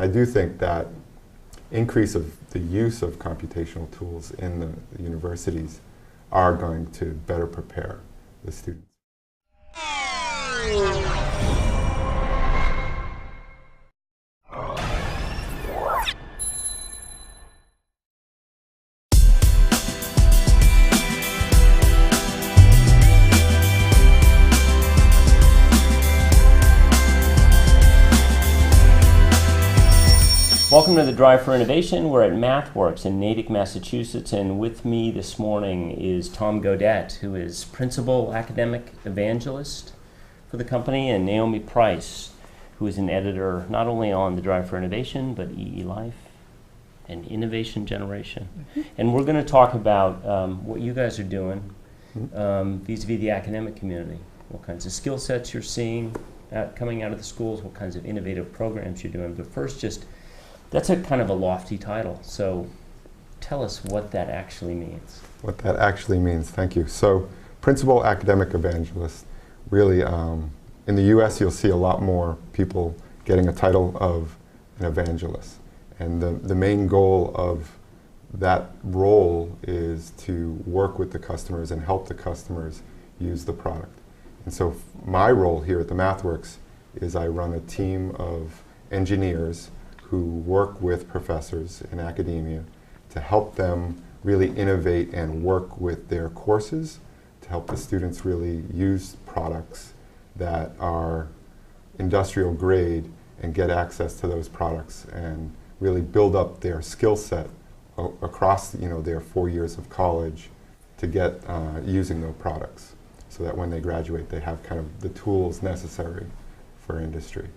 I do think that increase of the use of computational tools in the universities are going to better prepare the students. Welcome to the Drive for Innovation. We're at Mathworks in Natick, Massachusetts, and with me this morning is Tom Gaudette, who is Principal Academic Evangelist for the company, and Naomi Price, who is an editor not only on the Drive for Innovation, but EE Life and Innovation Generation. And we're going to talk about what you guys are doing vis-a-vis the academic community, what kinds of skill sets you're seeing coming out of the schools, what kinds of innovative programs you're doing. But first, that's a kind of a lofty title, so tell us what that actually means. What that actually means, thank you. So, Principal Academic Evangelist, really, in the US you'll see a lot more people getting a title of an evangelist. And the main goal of that role is to work with the customers and help the customers use the product. And so my role here at the Mathworks is I run a team of engineers who work with professors in academia to help them really innovate and work with their courses to help the students really use products that are industrial grade and get access to those products and really build up their skill set across their 4 years of college to get using those products so that when they graduate they have kind of the tools necessary for industry.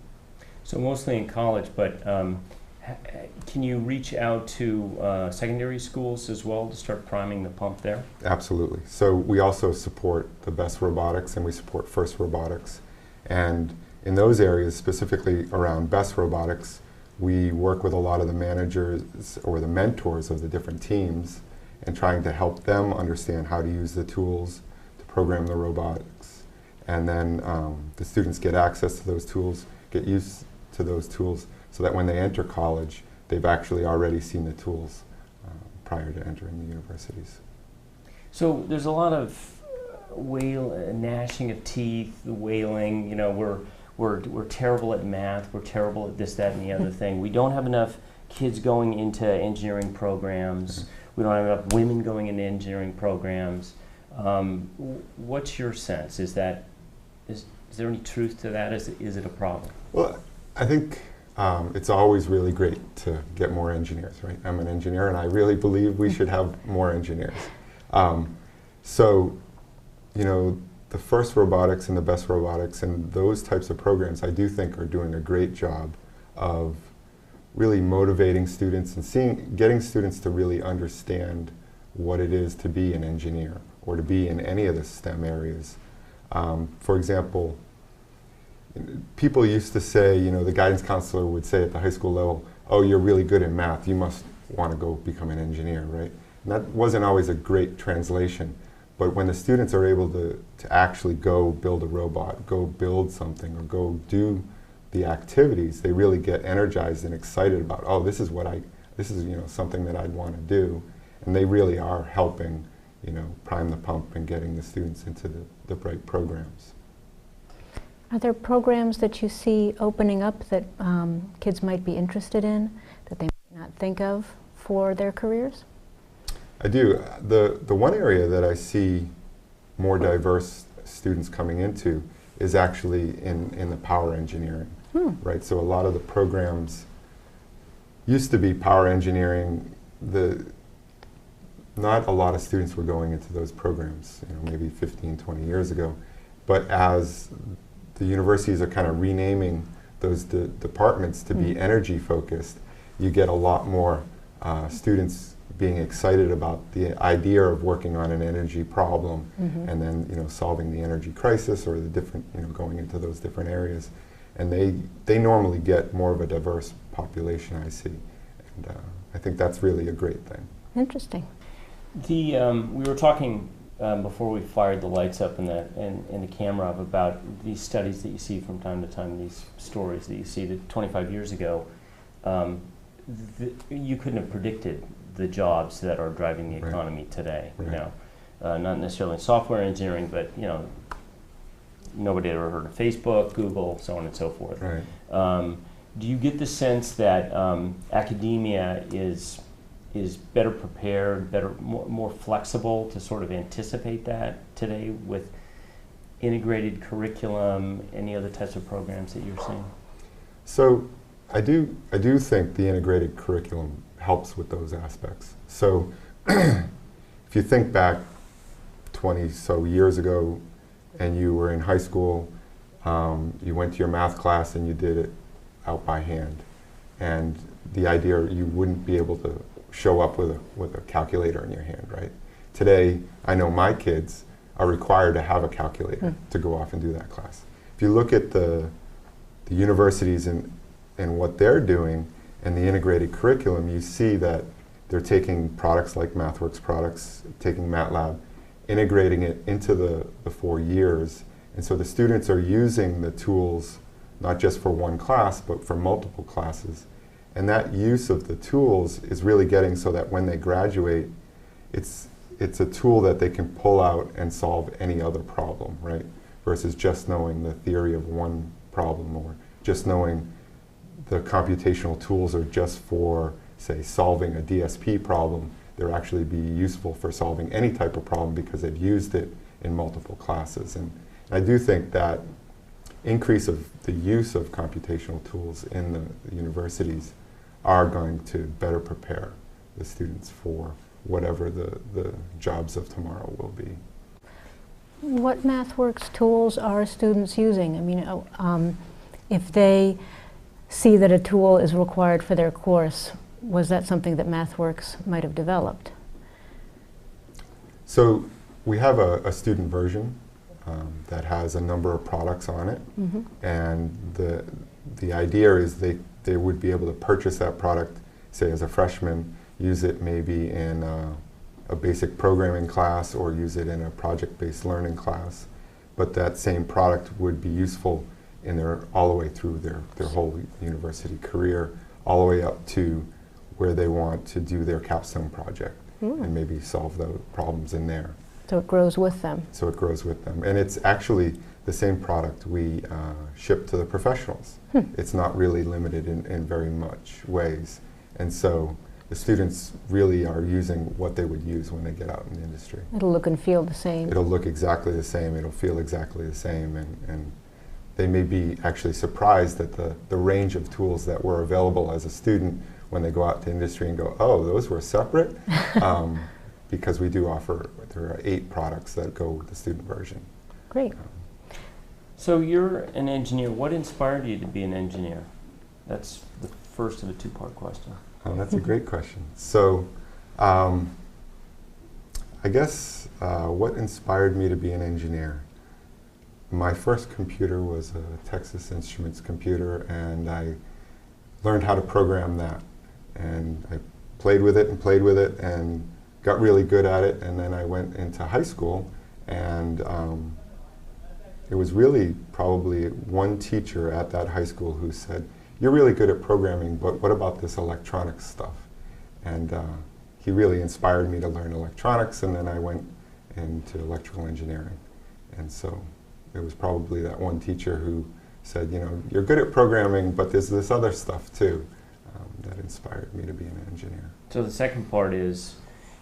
So mostly in college, but can you reach out to secondary schools as well to start priming the pump there? Absolutely. So we also support the Best Robotics and we support First Robotics. And in those areas, specifically around Best Robotics, we work with a lot of the managers or the mentors of the different teams and trying to help them understand how to use the tools to program the robotics. And then the students get access to those tools, get used to those tools, so that when they enter college, they've actually already seen the tools prior to entering the universities. So there's a lot of gnashing of teeth, wailing. You know, we're terrible at math. We're terrible at this, that, and the other thing. We don't have enough kids going into engineering programs. We don't have enough women going into engineering programs. What's your sense? Is there any truth to that? Is it a problem? Well, I think it's always really great to get more engineers, right? I'm an engineer and I really believe we should have more engineers. So, the First Robotics and the Best Robotics and those types of programs I do think are doing a great job of really motivating students and getting students to really understand what it is to be an engineer or to be in any of the STEM areas. For example, people used to say, the guidance counselor would say at the high school level, oh, you're really good in math, you must want to go become an engineer, right? And that wasn't always a great translation. But when the students are able to actually go build a robot, go build something, or go do the activities, they really get energized and excited about, oh, this is something that I'd want to do. And they really are helping, prime the pump and getting the students into the right programs. Are there programs that you see opening up that kids might be interested in, that they might not think of for their careers? I do. The one area that I see more diverse students coming into is actually in the power engineering, right? So a lot of the programs used to be power engineering. Not a lot of students were going into those programs, maybe 15, 20 years ago. But as the universities are kind of renaming those departments to be energy focused, you get a lot more students being excited about the idea of working on an energy problem and then solving the energy crisis or the different going into those different areas, and they normally get more of a diverse population, I see, and I think that's really a great thing. Interesting. We were talking before we fired the lights up and the camera up about these studies that you see from time to time, these stories that you see that 25 years ago, you couldn't have predicted the jobs that are driving the Right. economy today. Right. You know, not necessarily software engineering, but you know, nobody had ever heard of Facebook, Google, so on and so forth. Right. Do you get the sense that academia is better prepared, more flexible to sort of anticipate that today with integrated curriculum, any other types of programs that you're seeing? So I do think the integrated curriculum helps with those aspects. So if you think back 20 so years ago and you were in high school, you went to your math class and you did it out by hand. And the idea you wouldn't be able to show up with a calculator in your hand, right? Today, I know my kids are required to have a calculator to go off and do that class. If you look at the universities and what they're doing and the integrated curriculum, you see that they're taking products like Mathworks products, taking MATLAB, integrating it into the 4 years. And so the students are using the tools not just for one class, but for multiple classes. And that use of the tools is really getting so that when they graduate, it's a tool that they can pull out and solve any other problem, right? Versus just knowing the theory of one problem, or just knowing the computational tools are just for, say, solving a DSP problem. They're actually be useful for solving any type of problem because they've used it in multiple classes. And I do think that increase of the use of computational tools in the universities are going to better prepare the students for whatever the jobs of tomorrow will be. What Mathworks tools are students using? I mean, if they see that a tool is required for their course, was that something that Mathworks might have developed? So we have a student version that has a number of products on it, and the idea is they would be able to purchase that product, say as a freshman, use it maybe in a basic programming class or use it in a project-based learning class. But that same product would be useful in all the way through their whole university career, all the way up to where they want to do their capstone project and maybe solve the problems in there. So it grows with them. So it grows with them. And it's actually the same product we ship to the professionals. It's not really limited in very much ways. And so the students really are using what they would use when they get out in the industry. It'll look and feel the same. It'll look exactly the same, it'll feel exactly the same, and they may be actually surprised at the range of tools that were available as a student when they go out to industry and go, oh, those were separate? Because we do offer, there are 8 products that go with the student version. Great. So you're an engineer. What inspired you to be an engineer? That's the first of a 2-part question. Oh, that's a great question. So, I guess what inspired me to be an engineer? My first computer was a Texas Instruments computer, and I learned how to program that. And I played with it and got really good at it. And then I went into high school, and it was really probably one teacher at that high school who said, "You're really good at programming, but what about this electronics stuff?" And he really inspired me to learn electronics, and then I went into electrical engineering. And so it was probably that one teacher who said, you know, you're good at programming, but there's this other stuff too, that inspired me to be an engineer. So the second part is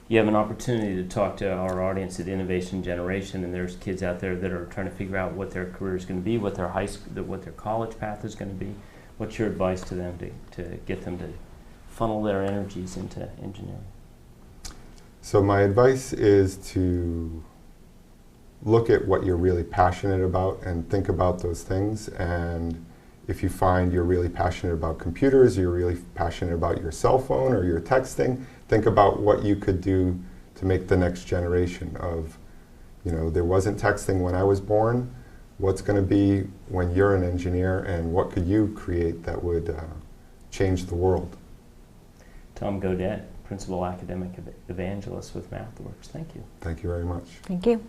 you have an opportunity to talk to our audience at Innovation Generation, and there's kids out there that are trying to figure out what their career is going to be, what their high school, what their college path is going to be. What's your advice to them to get them to funnel their energies into engineering? So my advice is to look at what you're really passionate about and think about those things. And if you find you're really passionate about computers, you're really passionate about your cell phone or your texting, think about what you could do to make the next generation of, you know, there wasn't texting when I was born. What's going to be when you're an engineer, and what could you create that would change the world? Tom Gaudette, Principal Academic Evangelist with Mathworks. Thank you. Thank you very much. Thank you.